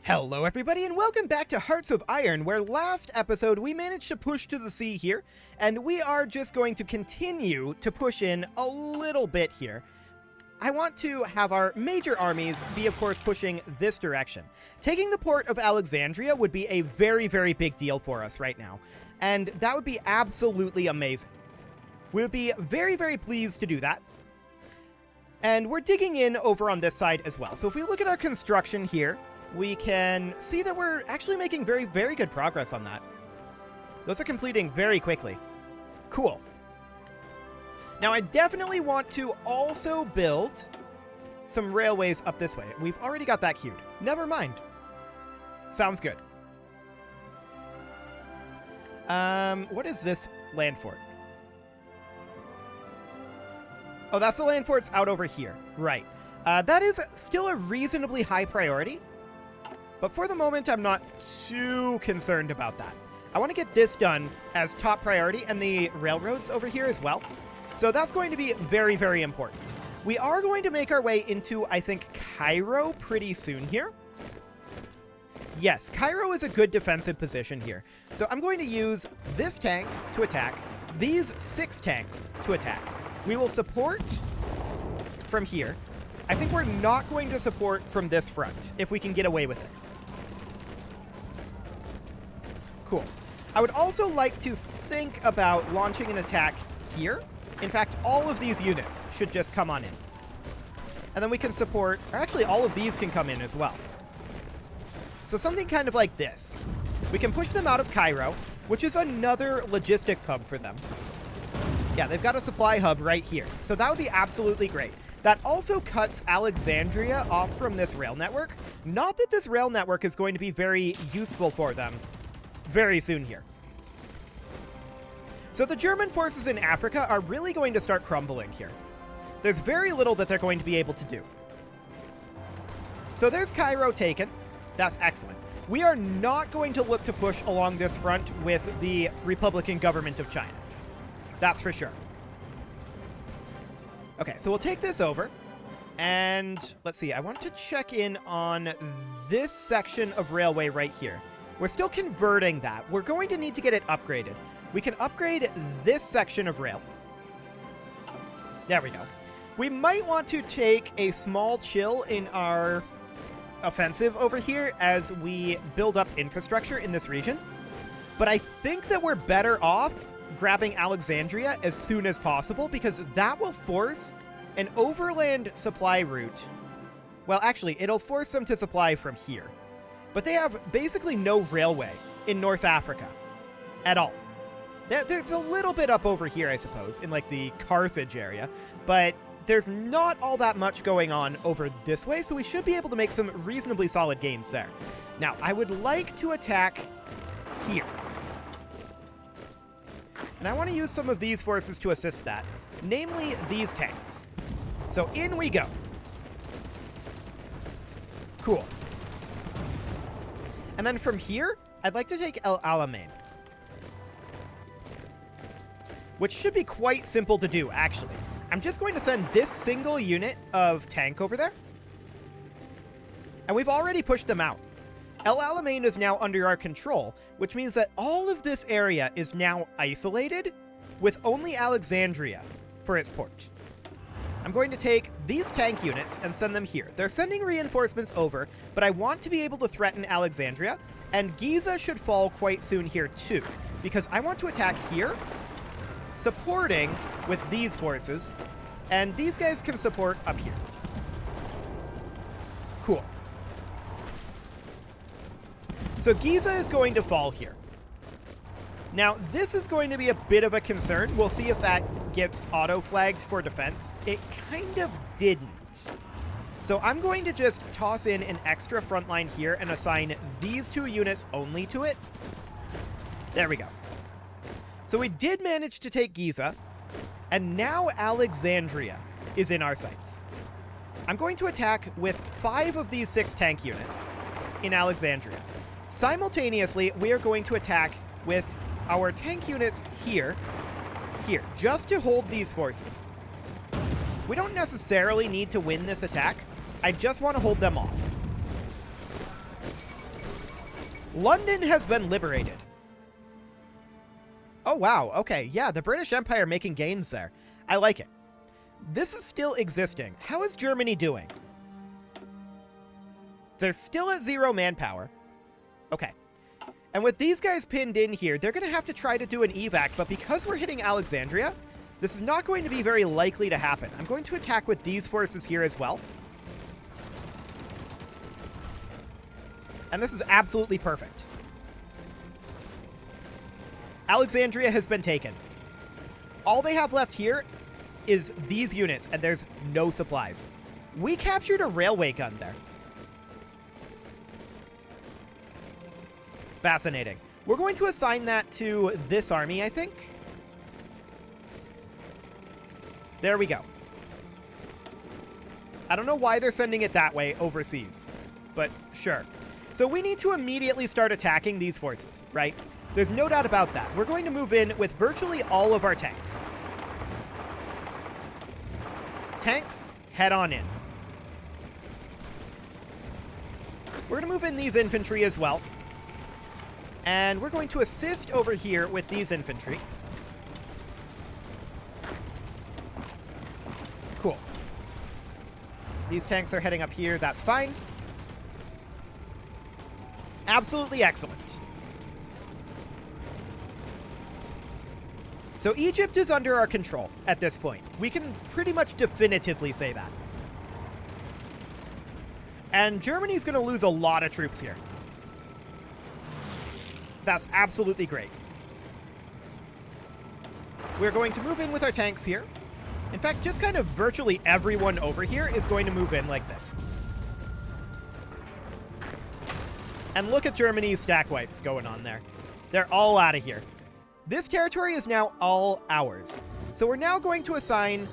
Hello everybody and welcome back to Hearts of Iron, where last episode we managed to push to the sea here, and we are just going to continue to push in a little bit here. I want to have our major armies be, of course, pushing this direction. Taking the port of Alexandria would be a very, very big deal for us right now, and that would be absolutely amazing. We would be very, very pleased to do that. And we're digging in over on this side as well. So if we look at our construction here, we can see that we're actually making very, very good progress on that. Those are completing very quickly. Cool. Now, I definitely want to also build some railways up this way. We've already got that queued. Never mind. Sounds good. What is this land fort? Oh, that's the land forts out over here. Right. That is still a reasonably high priority. But for the moment, I'm not too concerned about that. I want to get this done as top priority, and the railroads over here as well. So that's going to be very, very important. We are going to make our way into, I think, Cairo pretty soon here. Yes, Cairo is a good defensive position here. So I'm going to use this tank to attack, these 6 tanks to attack. We will support from here. I think we're not going to support from this front, if we can get away with it. Cool. I would also like to think about launching an attack here. In fact, all of these units should just come on in. And then we can support, or actually all of these can come in as well. So something kind of like this. We can push them out of Cairo, which is another logistics hub for them. Yeah, they've got a supply hub right here. So that would be absolutely great. That also cuts Alexandria off from this rail network. Not that this rail network is going to be very useful for them very soon here. So the German forces in Africa are really going to start crumbling here. There's very little that they're going to be able to do. So there's Cairo taken. That's excellent. We are not going to look to push along this front with the Republican government of China. That's for sure. Okay, so we'll take this over. And let's see, I want to check in on this section of railway right here. We're still converting that. We're going to need to get it upgraded. We can upgrade this section of rail. There we go. We might want to take a small chill in our offensive over here as we build up infrastructure in this region. But I think that we're better off grabbing Alexandria as soon as possible, because that will force an overland supply route. Well, actually, it'll force them to supply from here. But they have basically no railway in North Africa at all. There's a little bit up over here, I suppose, in like the Carthage area, but there's not all that much going on over this way, so we should be able to make some reasonably solid gains there. Now, I would like to attack here. And I want to use some of these forces to assist that, namely these tanks. So in we go. Cool. And then from here, I'd like to take El Alamein, which should be quite simple to do, actually. I'm just going to send this single unit of tank over there. And we've already pushed them out. El Alamein is now under our control, which means that all of this area is now isolated with only Alexandria for its port. I'm going to take these tank units and send them here. They're sending reinforcements over, but I want to be able to threaten Alexandria, and Giza should fall quite soon here too, because I want to attack here, supporting with these forces, and these guys can support up here. Cool. So Giza is going to fall here. Now, this is going to be a bit of a concern. We'll see if that gets auto-flagged for defense. It kind of didn't. So I'm going to just toss in an extra front line here and assign these 2 units only to it. There we go. So we did manage to take Giza, and now Alexandria is in our sights. I'm going to attack with 5 of these 6 tank units in Alexandria. Simultaneously, we are going to attack with our tank units here, just to hold these forces. We don't necessarily need to win this attack. I just want to hold them off. London has been liberated. Oh, wow. Okay, yeah, the British Empire making gains there. I like it. This is still existing. How is Germany doing? They're still at 0 manpower. Okay. And with these guys pinned in here, they're going to have to try to do an evac, but because we're hitting Alexandria, this is not going to be very likely to happen. I'm going to attack with these forces here as well. And this is absolutely perfect. Alexandria has been taken. All they have left here is these units, and there's no supplies. We captured a railway gun there. Fascinating. We're going to assign that to this army, I think. There we go. I don't know why they're sending it that way overseas, but sure. So we need to immediately start attacking these forces, right? There's no doubt about that. We're going to move in with virtually all of our tanks. Tanks, head on in. We're going to move in these infantry as well. And we're going to assist over here with these infantry. Cool. These tanks are heading up here. That's fine. Absolutely excellent. So Egypt is under our control at this point. We can pretty much definitively say that. And Germany's going to lose a lot of troops here. That's absolutely great. We're going to move in with our tanks here. In fact, just kind of virtually everyone over here is going to move in like this. And look at Germany's stack wipes going on there. They're all out of here. This territory is now all ours. So we're now going to assign...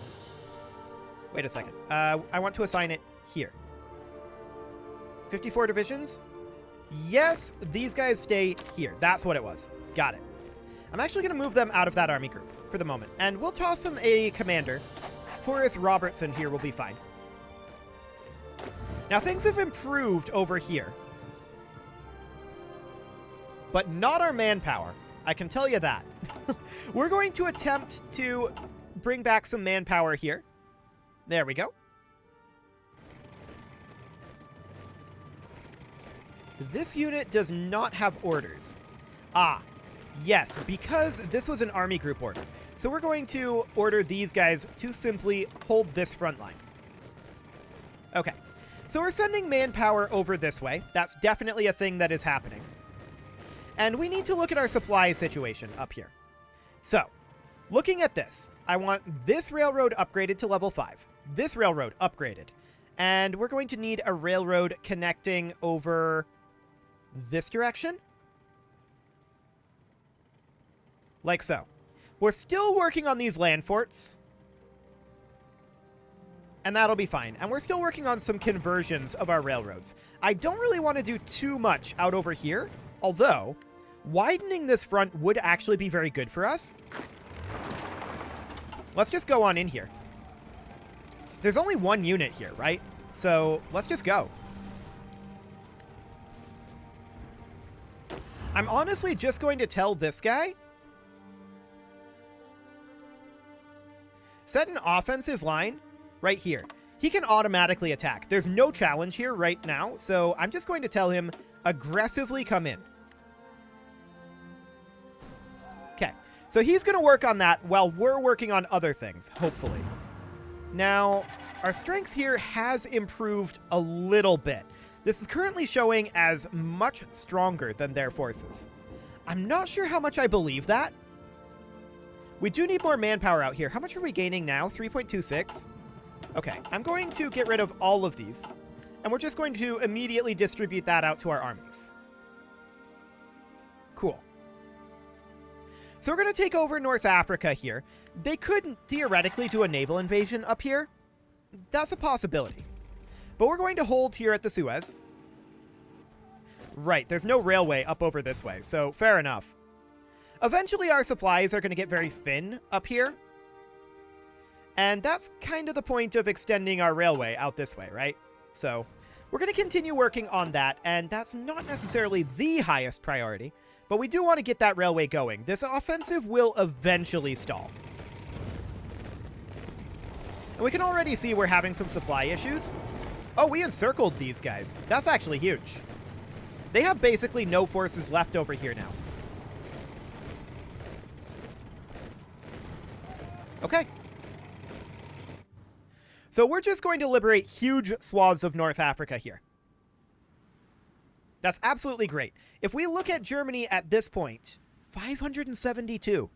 Wait a second. I want to assign it here. 54 divisions? Yes, these guys stay here. That's what it was. Got it. I'm actually going to move them out of that army group for the moment. And we'll toss them a commander. Horace Robertson here will be fine. Now, things have improved over here. But not our manpower. I can tell you that. We're going to attempt to bring back some manpower here. There we go. This unit does not have orders. Ah, yes, because this was an army group order. So we're going to order these guys to simply hold this front line. Okay, so we're sending manpower over this way. That's definitely a thing that is happening. And we need to look at our supply situation up here. So, looking at this, I want this railroad upgraded to level 5. This railroad upgraded. And we're going to need a railroad connecting over this direction. Like so. We're still working on these land forts. And that'll be fine. And we're still working on some conversions of our railroads. I don't really want to do too much out over here. Although, widening this front would actually be very good for us. Let's just go on in here. There's only one unit here, right? So let's just go. I'm honestly just going to tell this guy, set an offensive line right here. He can automatically attack. There's no challenge here right now, so I'm just going to tell him aggressively come in. Okay, so he's going to work on that while we're working on other things, hopefully. Now, our strength here has improved a little bit. This is currently showing as much stronger than their forces. I'm not sure how much I believe that. We do need more manpower out here. How much are we gaining now? 3.26? Okay, I'm going to get rid of all of these. And we're just going to immediately distribute that out to our armies. Cool. So we're going to take over North Africa here. They could theoretically do a naval invasion up here. That's a possibility. But we're going to hold here at the Suez. Right, there's no railway up over this way, so fair enough. Eventually our supplies are going to get very thin up here. And that's kind of the point of extending our railway out this way, right? So We're going to continue working on that, and that's not necessarily the highest priority, but we do want to get that railway going. This offensive will eventually stall. And we can already see we're having some supply issues. Oh, we encircled these guys. That's actually huge. They have basically no forces left over here now. Okay. So we're just going to liberate huge swaths of North Africa here. That's absolutely great. If we look at Germany at this point, 572.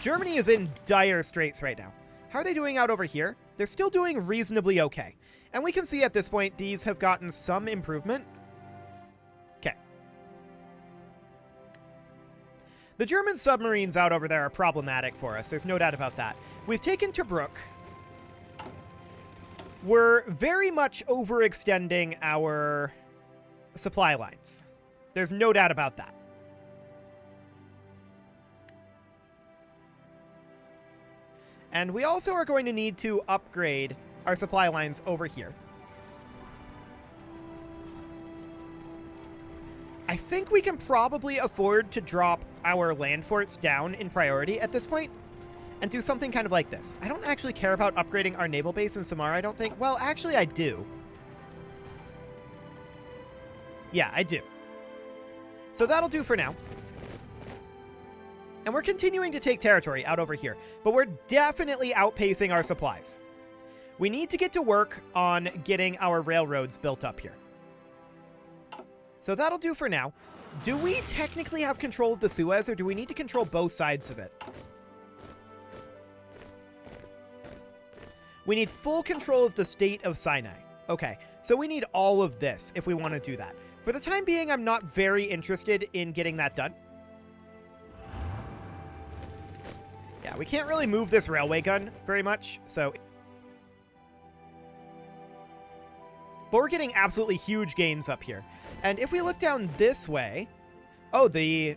Germany is in dire straits right now. How are they doing out over here? They're still doing reasonably okay. And we can see at this point, these have gotten some improvement. Okay. The German submarines out over there are problematic for us. There's no doubt about that. We've taken Tobruk. We're very much overextending our supply lines. There's no doubt about that. And we also are going to need to upgrade our supply lines over here. I think we can probably afford to drop our land forts down in priority at this point and do something kind of like this. I don't actually care about upgrading our naval base in Samara, I don't think. Well, actually, I do. Yeah, I do. So that'll do for now. And we're continuing to take territory out over here, but we're definitely outpacing our supplies. We need to get to work on getting our railroads built up here. So that'll do for now. Do we technically have control of the Suez, or do we need to control both sides of it? We need full control of the state of Sinai. Okay, so we need all of this if we want to do that. For the time being, I'm not very interested in getting that done. Yeah, we can't really move this railway gun very much, so... But we're getting absolutely huge gains up here. And if we look down this way... Oh, the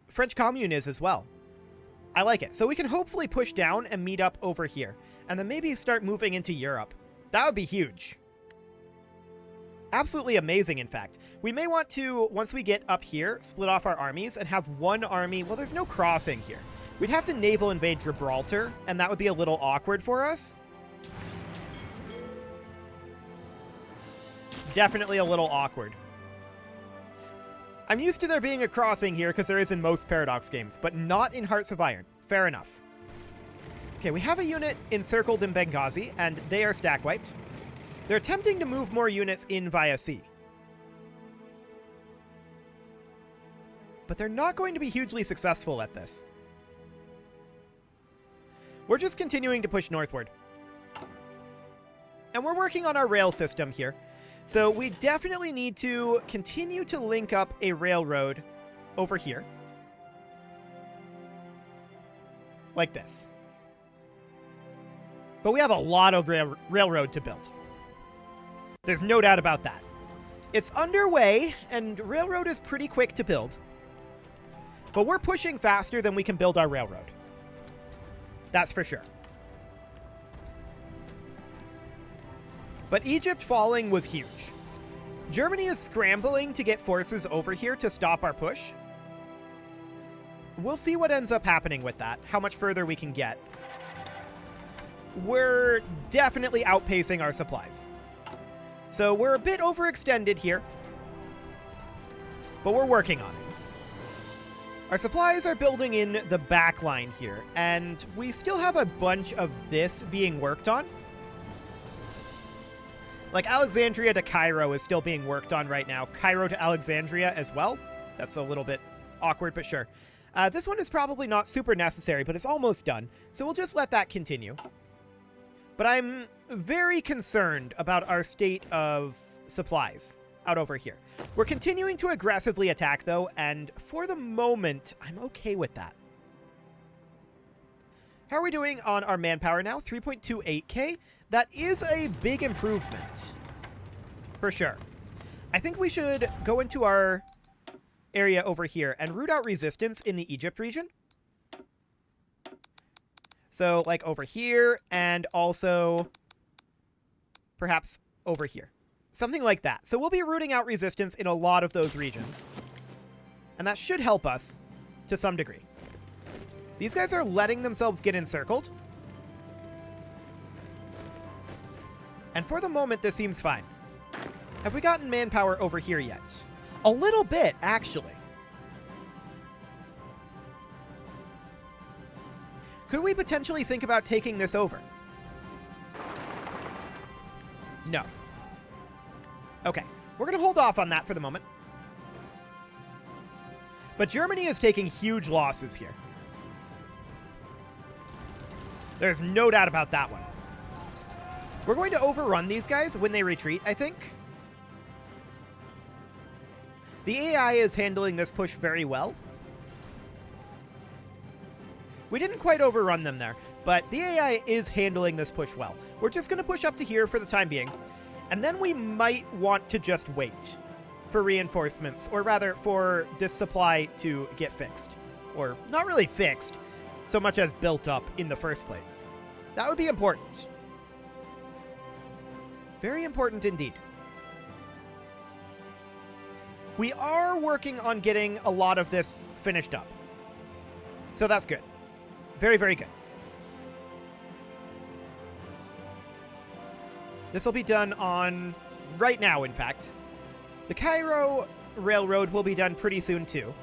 French Commune is as well. I like it. So we can hopefully push down and meet up over here. And then maybe start moving into Europe. That would be huge. Absolutely amazing, in fact. We may want to, once we get up here, split off our armies and have one army... Well, there's no crossing here. We'd have to naval invade Gibraltar, and that would be a little awkward for us. Definitely a little awkward. I'm used to there being a crossing here because there is in most Paradox games, but not in Hearts of Iron. Fair enough. Okay, we have a unit encircled in Benghazi, and they are stack wiped. They're attempting to move more units in via sea. But they're not going to be hugely successful at this. We're just continuing to push northward. And we're working on our rail system here. So we definitely need to continue to link up a railroad over here. Like this. But we have a lot of railroad to build. There's no doubt about that. It's underway, and railroad is pretty quick to build. But we're pushing faster than we can build our railroad. That's for sure. But Egypt falling was huge. Germany is scrambling to get forces over here to stop our push. We'll see what ends up happening with that, how much further we can get. We're definitely outpacing our supplies. So we're a bit overextended here, but we're working on it. Our supplies are building in the back line here, and we still have a bunch of this being worked on. Like Alexandria to Cairo is still being worked on right now. Cairo to Alexandria as well. That's a little bit awkward, but sure. This one is probably not super necessary, but it's almost done. So we'll just let that continue. But I'm very concerned about our state of supplies out over here. We're continuing to aggressively attack, though, and for the moment, I'm okay with that. How are we doing on our manpower now? 3.28k. That is a big improvement. For sure. I think we should go into our area over here and root out resistance in the Egypt region. So, like, over here, and also perhaps over here. Something like that. So we'll be rooting out resistance in a lot of those regions. And that should help us to some degree. These guys are letting themselves get encircled. And for the moment, this seems fine. Have we gotten manpower over here yet? A little bit, actually. Could we potentially think about taking this over? No. Okay, we're going to hold off on that for the moment. But Germany is taking huge losses here. There's no doubt about that one. We're going to overrun these guys when they retreat, I think. The AI is handling this push very well. We didn't quite overrun them there, but the AI is handling this push well. We're just going to push up to here for the time being. And then we might want to just wait for reinforcements, or rather for this supply to get fixed. Or not really fixed, so much as built up in the first place. That would be important. Very important indeed. We are working on getting a lot of this finished up. So that's good. Very, very good. This will be done on right now, in fact. The Cairo Railroad will be done pretty soon, too.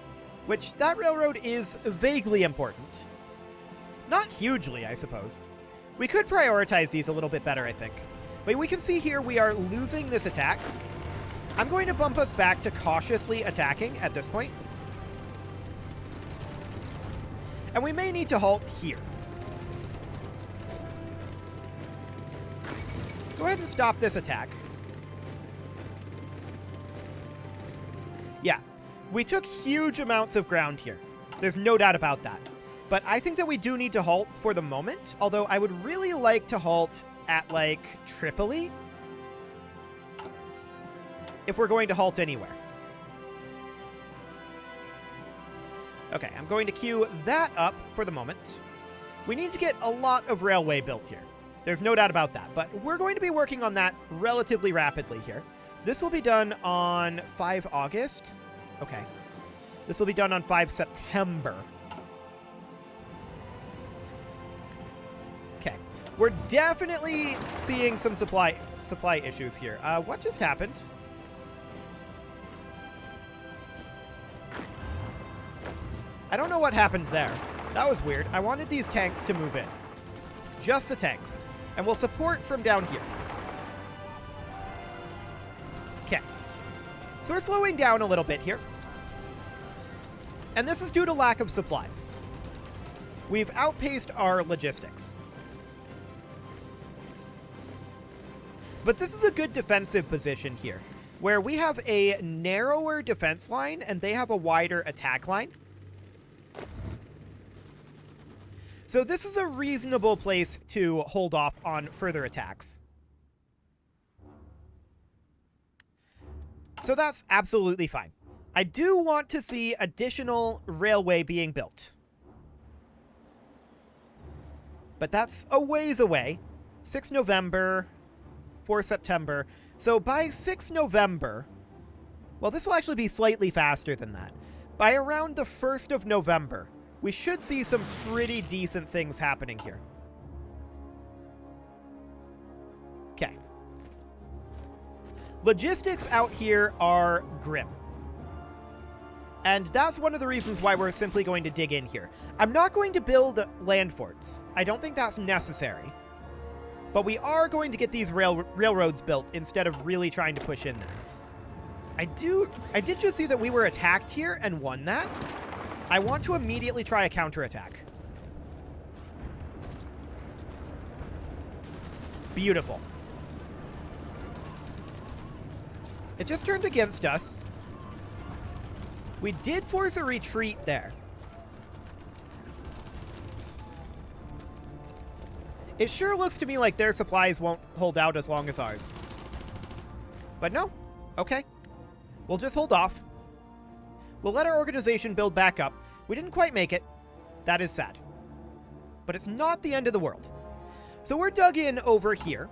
Which, that railroad is vaguely important. Not hugely, I suppose. We could prioritize these a little bit better, I think. But we can see here we are losing this attack. I'm going to bump us back to cautiously attacking at this point. And we may need to halt here. Go ahead and stop this attack. Yeah, we took huge amounts of ground here. There's no doubt about that. But I think that we do need to halt for the moment, although I would really like to halt at, like, Tripoli, if we're going to halt anywhere. Okay, I'm going to queue that up for the moment. We need to get a lot of railway built here. There's no doubt about that, but we're going to be working on that relatively rapidly here. This will be done on 5 August. Okay. This will be done on 5 September. Okay. We're definitely seeing some supply issues here. What just happened? I don't know what happened there. That was weird. I wanted these tanks to move in. Just the tanks. And we'll support from down here. Okay. So we're slowing down a little bit here. And this is due to lack of supplies. We've outpaced our logistics. But this is a good defensive position here, where we have a narrower defense line and they have a wider attack line. So this is a reasonable place to hold off on further attacks. So that's absolutely fine. I do want to see additional railway being built. But that's a ways away. 6 November, 4 September. So by 6 November, well, this will actually be slightly faster than that. By around the 1st of November, we should see some pretty decent things happening here. Okay. Logistics out here are grim. And that's one of the reasons why we're simply going to dig in here. I'm not going to build land forts. I don't think that's necessary. But we are going to get these railroads built instead of really trying to push in there. I did just see that we were attacked here and won that. I want to immediately try a counterattack. Beautiful. It just turned against us. We did force a retreat there. It sure looks to me like their supplies won't hold out as long as ours. But no. Okay. We'll just hold off. We'll let our organization build back up. We didn't quite make it. That is sad. But it's not the end of the world. So we're dug in over here.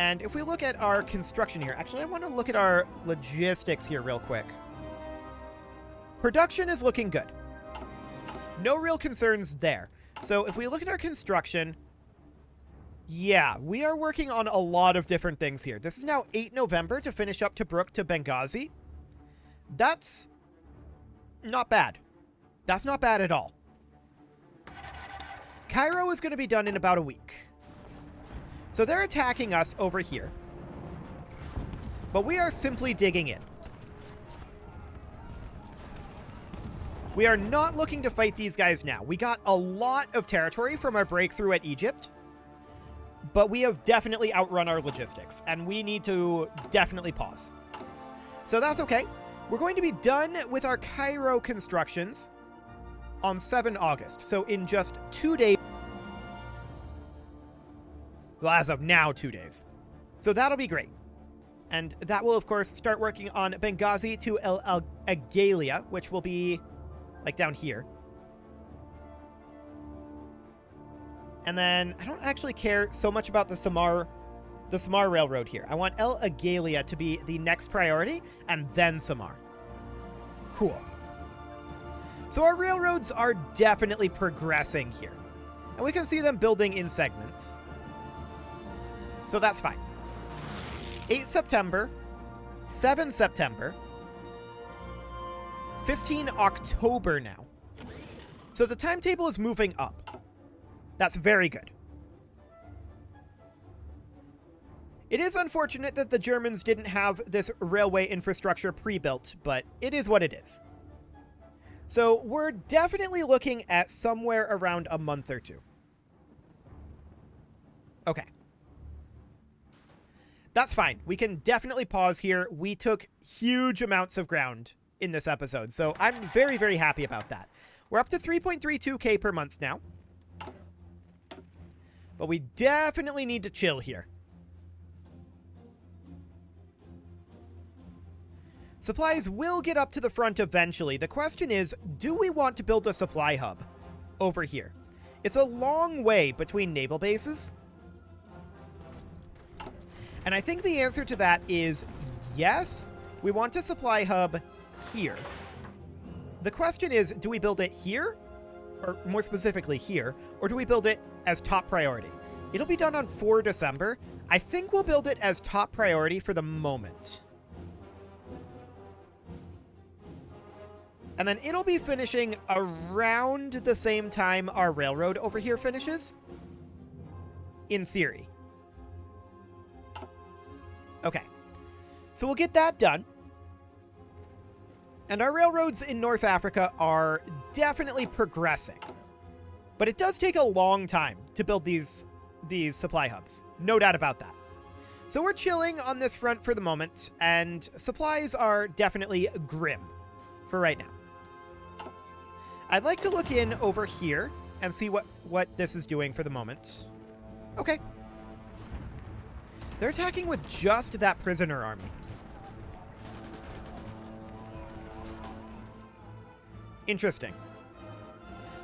And if we look at our construction here, actually, I want to look at our logistics here real quick. Production is looking good. No real concerns there. So if we look at our construction, yeah, we are working on a lot of different things here. This is now 8 November to finish up Tobruk to Benghazi. That's not bad. That's not bad at all. Cairo is going to be done in about a week. So they're attacking us over here. But we are simply digging in. We are not looking to fight these guys now. We got a lot of territory from our breakthrough at Egypt. But we have definitely outrun our logistics. And we need to definitely pause. So that's okay. We're going to be done with our Cairo constructions on 7 August. So in just 2 days. Well, as of now, 2 days. So that'll be great. And that will, of course, start working on Benghazi to El Agalia, which will be, like, down here. And then, I don't actually care so much about the Samar Railroad here. I want El Agalia to be the next priority, and then Samar. Cool. So our railroads are definitely progressing here. And we can see them building in segments. So that's fine. 8 September, 7 September, 15 October now. So the timetable is moving up. That's very good. It is unfortunate that the Germans didn't have this railway infrastructure pre-built, but it is what it is. So we're definitely looking at somewhere around a month or two. Okay. That's fine. We can definitely pause here. We took huge amounts of ground in this episode, so I'm very, very happy about that. We're up to 3.32k per month now. But we definitely need to chill here. Supplies will get up to the front eventually. The question is, do we want to build a supply hub over here? It's a long way between naval bases. And I think the answer to that is yes, we want a supply hub here. The question is, do we build it here? Or more specifically here? Or do we build it as top priority? It'll be done on 4 December. I think we'll build it as top priority for the moment. And then it'll be finishing around the same time our railroad over here finishes. In theory. Okay, so we'll get that done. And our railroads in North Africa are definitely progressing. But it does take a long time to build these supply hubs. No doubt about that. So we're chilling on this front for the moment, and supplies are definitely grim for right now. I'd like to look in over here and see what this is doing for the moment. Okay. They're attacking with just that prisoner army. Interesting.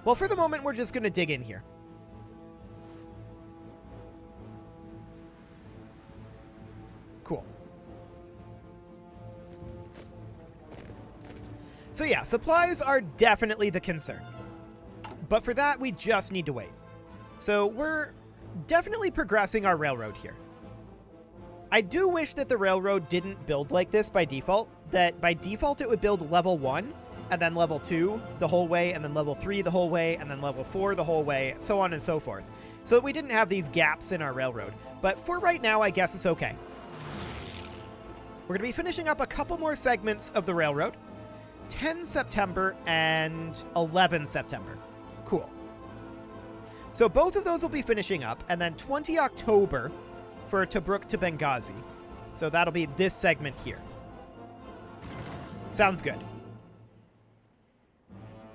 Well, for the moment, we're just going to dig in here. Cool. So yeah, supplies are definitely the concern. But for that, we just need to wait. So we're definitely progressing our railroad here. I do wish that the railroad didn't build like this by default. That by default it would build level 1, and then level 2 the whole way, and then level 3 the whole way, and then level 4 the whole way, so on and so forth. So that we didn't have these gaps in our railroad. But for right now, I guess it's okay. We're going to be finishing up a couple more segments of the railroad. 10 September and 11 September. Cool. So both of those will be finishing up, and then 20 October for Tobruk to Benghazi. So that'll be this segment here. Sounds good.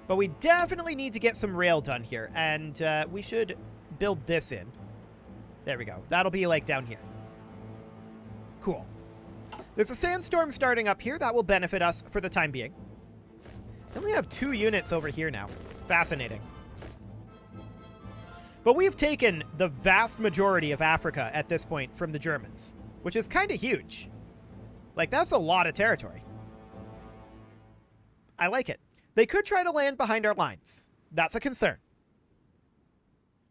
But we definitely need to get some rail done here, and we should build this in. There we go. That'll be like down here. Cool. There's a sandstorm starting up here. That will benefit us for the time being. Then we have 2 units over here now. Fascinating. But we've taken the vast majority of Africa at this point from the Germans, which is kind of huge. Like, that's a lot of territory. I like it. They could try to land behind our lines. That's a concern.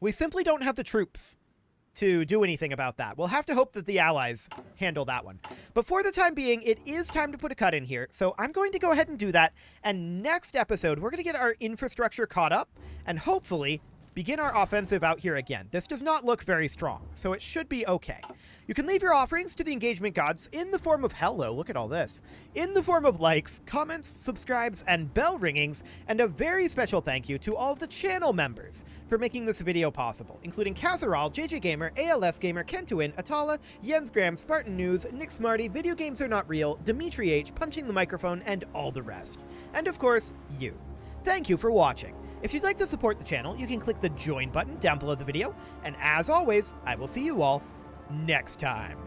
We simply don't have the troops to do anything about that. We'll have to hope that the Allies handle that one. But for the time being, it is time to put a cut in here, so I'm going to go ahead and do that, and next episode, we're going to get our infrastructure caught up, and hopefully begin our offensive out here again. This does not look very strong, so it should be okay. You can leave your offerings to the engagement gods in the form of hello, look at all this, in the form of likes, comments, subscribes, and bell ringings, and a very special thank you to all of the channel members for making this video possible, including Casserole, JJ Gamer, ALS Gamer, Kentuin, Atala, Jens Graham, Spartan News, Nick Smarty, Video Games Are Not Real, Dimitri H, Punching the Microphone, and all the rest. And of course, you. Thank you for watching. If you'd like to support the channel, you can click the join button down below the video, and as always, I will see you all next time.